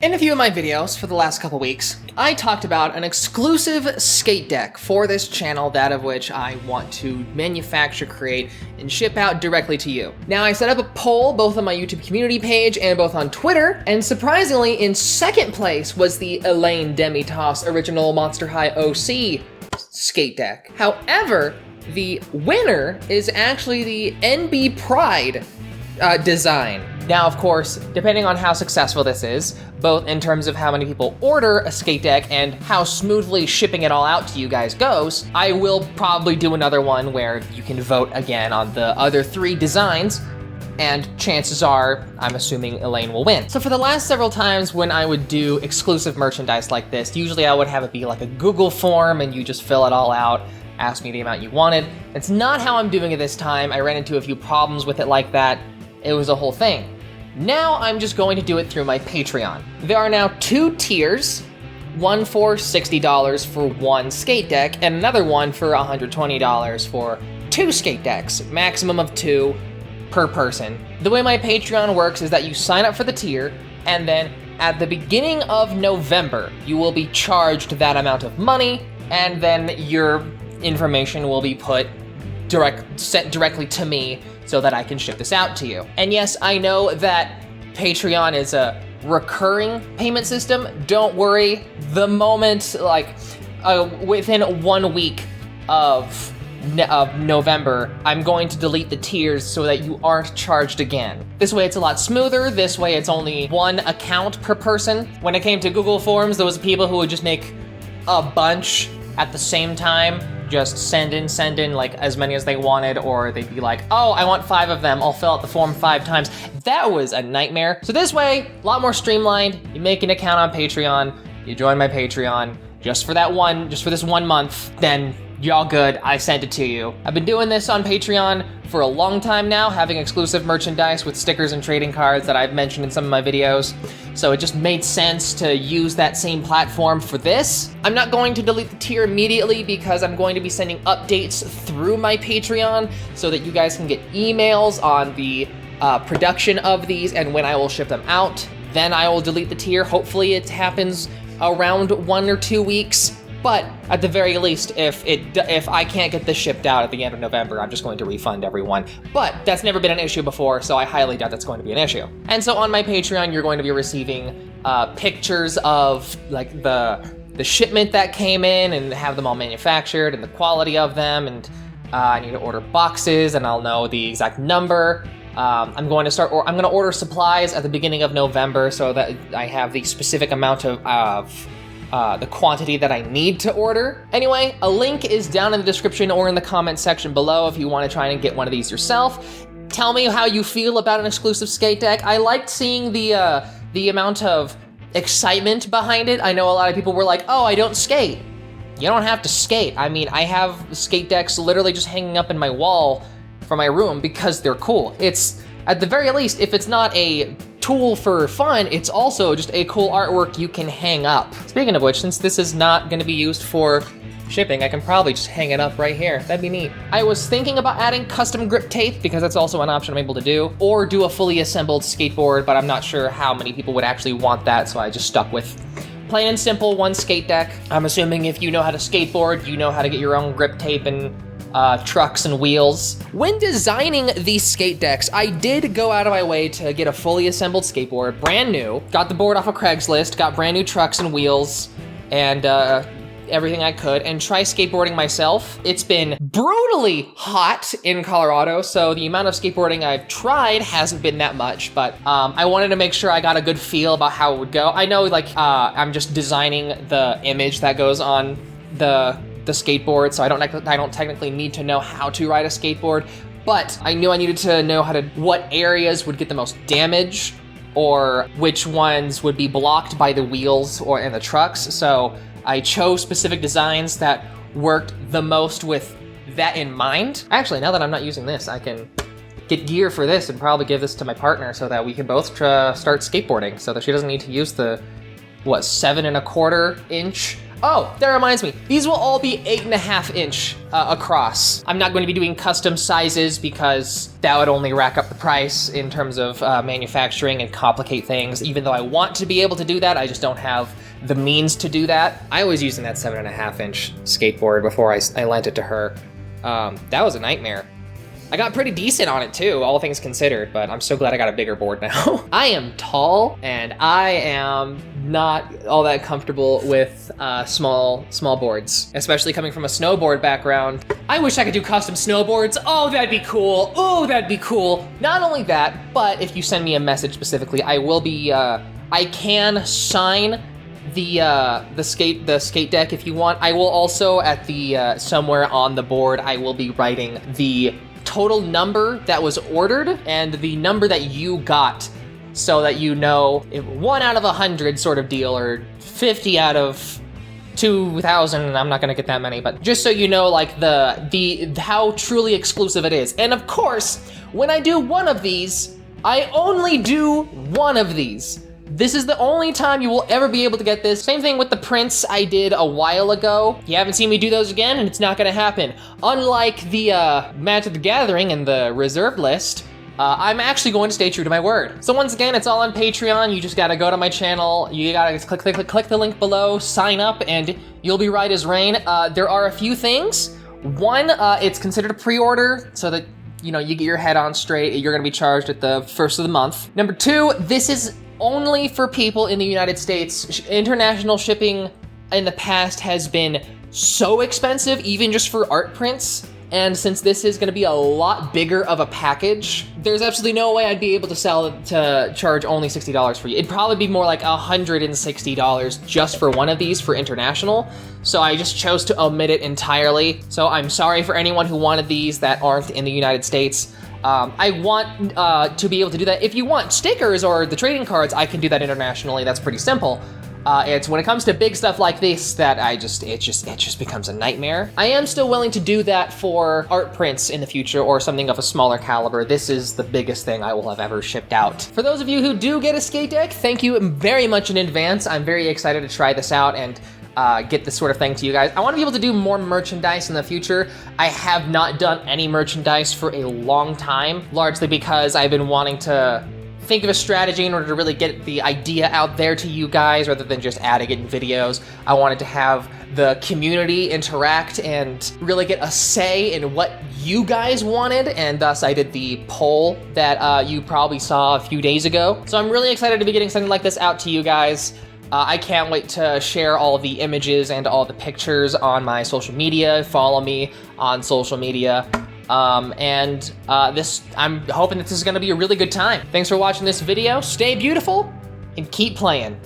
In a few of my videos for the last couple weeks, I talked about an exclusive skate deck for this channel, that of which I want to manufacture, create, and ship out directly to you. Now, I set up a poll both on my YouTube community page and both on Twitter, and surprisingly, in second place was the Elaine Demitoss original Monster High OC skate deck. However, the winner is actually the NB Pride design. Now, of course, depending on how successful this is, both in terms of how many people order a skate deck and how smoothly shipping it all out to you guys goes, I will probably do another one where you can vote again on the other 3 designs, and chances are, I'm assuming Elaine will win. So for the last several times when I would do exclusive merchandise like this, usually I would have it be like a Google form and you just fill it all out, ask me the amount you wanted. It's not how I'm doing it this time. I ran into a few problems with it like that. It was a whole thing. Now I'm just going to do it through my Patreon. There are now 2 tiers, one for $60 for 1 skate deck, and another one for $120 for 2 skate decks, maximum of 2 per person. The way my Patreon works is that you sign up for the tier, and then at the beginning of November, you will be charged that amount of money, and then your information will be sent directly to me so that I can ship this out to you. And yes, I know that Patreon is a recurring payment system. Don't worry, the moment, within 1 week of November, I'm going to delete the tiers so that you aren't charged again. This way it's a lot smoother. This way it's only 1 account per person. When it came to Google Forms, there was people who would just make a bunch at the same time, just send in like as many as they wanted, or they'd be like, oh, I want 5 of them, I'll fill out the form 5 times. That was a nightmare. So this way, a lot more streamlined. You make an account on Patreon, you join my Patreon just for this 1 month, then you're all good, I sent it to you. I've been doing this on Patreon for a long time now, having exclusive merchandise with stickers and trading cards that I've mentioned in some of my videos. So it just made sense to use that same platform for this. I'm not going to delete the tier immediately because I'm going to be sending updates through my Patreon so that you guys can get emails on the production of these and when I will ship them out. Then I will delete the tier. Hopefully it happens around 1 or 2 weeks. But at the very least, if I can't get this shipped out at the end of November, I'm just going to refund everyone. But that's never been an issue before, so I highly doubt that's going to be an issue. And so on my Patreon, you're going to be receiving pictures of like the shipment that came in and have them all manufactured and the quality of them. And I need to order boxes and I'll know the exact number. I'm going to order supplies at the beginning of November so that I have the specific amount of the quantity that I need to order. Anyway, a link is down in the description or in the comment section below if you want to try and get one of these yourself. Tell me how you feel about an exclusive skate deck. I liked seeing the amount of excitement behind it. I know a lot of people were like, oh, I don't skate. You don't have to skate. I mean, I have skate decks literally just hanging up in my wall for my room because they're cool. It's, at the very least, if it's not a tool for fun, it's also just a cool artwork you can hang up. Speaking of which, since this is not going to be used for shipping, I can probably just hang it up right here. That'd be neat. I was thinking about adding custom grip tape because that's also an option I'm able to do, or do a fully assembled skateboard, but I'm not sure how many people would actually want that, so I just stuck with plain and simple 1 skate deck. I'm assuming if you know how to skateboard, you know how to get your own grip tape and trucks and wheels. When designing these skate decks, I did go out of my way to get a fully assembled skateboard, brand new. Got the board off of Craigslist, got brand new trucks and wheels, and everything I could, and try skateboarding myself. It's been brutally hot in Colorado, so the amount of skateboarding I've tried hasn't been that much, but I wanted to make sure I got a good feel about how it would go. I know, I'm just designing the image that goes on the skateboard, so I don't technically need to know how to ride a skateboard, but I knew I needed to know what areas would get the most damage, or which ones would be blocked by the wheels and the trucks. So I chose specific designs that worked the most with that in mind. Actually, now that I'm not using this, I can get gear for this and probably give this to my partner so that we can both start skateboarding, so that she doesn't need to use the 7 1/4 inch Oh, that reminds me. These will all be 8.5 inch across. I'm not going to be doing custom sizes because that would only rack up the price in terms of manufacturing and complicate things. Even though I want to be able to do that, I just don't have the means to do that. I was using that 7.5 inch skateboard before I lent it to her. That was a nightmare. I got pretty decent on it too, all things considered, but I'm so glad I got a bigger board now. I am tall and I am not all that comfortable with small boards, especially coming from a snowboard background. I wish I could do custom snowboards. Oh, that'd be cool. Oh, that'd be cool. Not only that, but if you send me a message specifically, I will be, I can sign the skate deck if you want. I will also at the, somewhere on the board, I will be writing the total number that was ordered and the number that you got, so that you know if 1 out of 100 sort of deal, or 50 out of 2,000, I'm not gonna get that many, but just so you know, like the how truly exclusive it is. And of course, when I do one of these, I only do one of these. This is the only time you will ever be able to get this. Same thing with the prints I did a while ago. You haven't seen me do those again, and it's not gonna happen. Unlike the Magic the Gathering and the reserved list, I'm actually going to stay true to my word. So once again, it's all on Patreon. You just gotta go to my channel. You gotta click the link below, sign up, and you'll be right as rain. There are a few things. One, it's considered a pre-order, so that you know you get your head on straight. You're gonna be charged at the first of the month. Number two, this is only for people in the United States. International shipping in the past has been so expensive, even just for art prints. And since this is gonna be a lot bigger of a package, there's absolutely no way I'd be able to charge only $60 for you. It'd probably be more like $160 just for one of these for international. So I just chose to omit it entirely. So I'm sorry for anyone who wanted these that aren't in the United States. I want to be able to do that. If you want stickers or the trading cards, I can do that internationally. That's pretty simple. It's when it comes to big stuff like this that it just becomes a nightmare. I am still willing to do that for art prints in the future or something of a smaller caliber. This is the biggest thing I will have ever shipped out. For those of you who do get a skate deck, thank you very much in advance. I'm very excited to try this out and get this sort of thing to you guys. I want to be able to do more merchandise in the future. I have not done any merchandise for a long time, largely because I've been wanting to think of a strategy in order to really get the idea out there to you guys rather than just adding it in videos. I wanted to have the community interact and really get a say in what you guys wanted, and thus I did the poll that you probably saw a few days ago. So I'm really excited to be getting something like this out to you guys. I can't wait to share all the images and all the pictures on my social media. Follow me on social media. I'm hoping that this is gonna be a really good time. Thanks for watching this video. Stay beautiful and keep playing.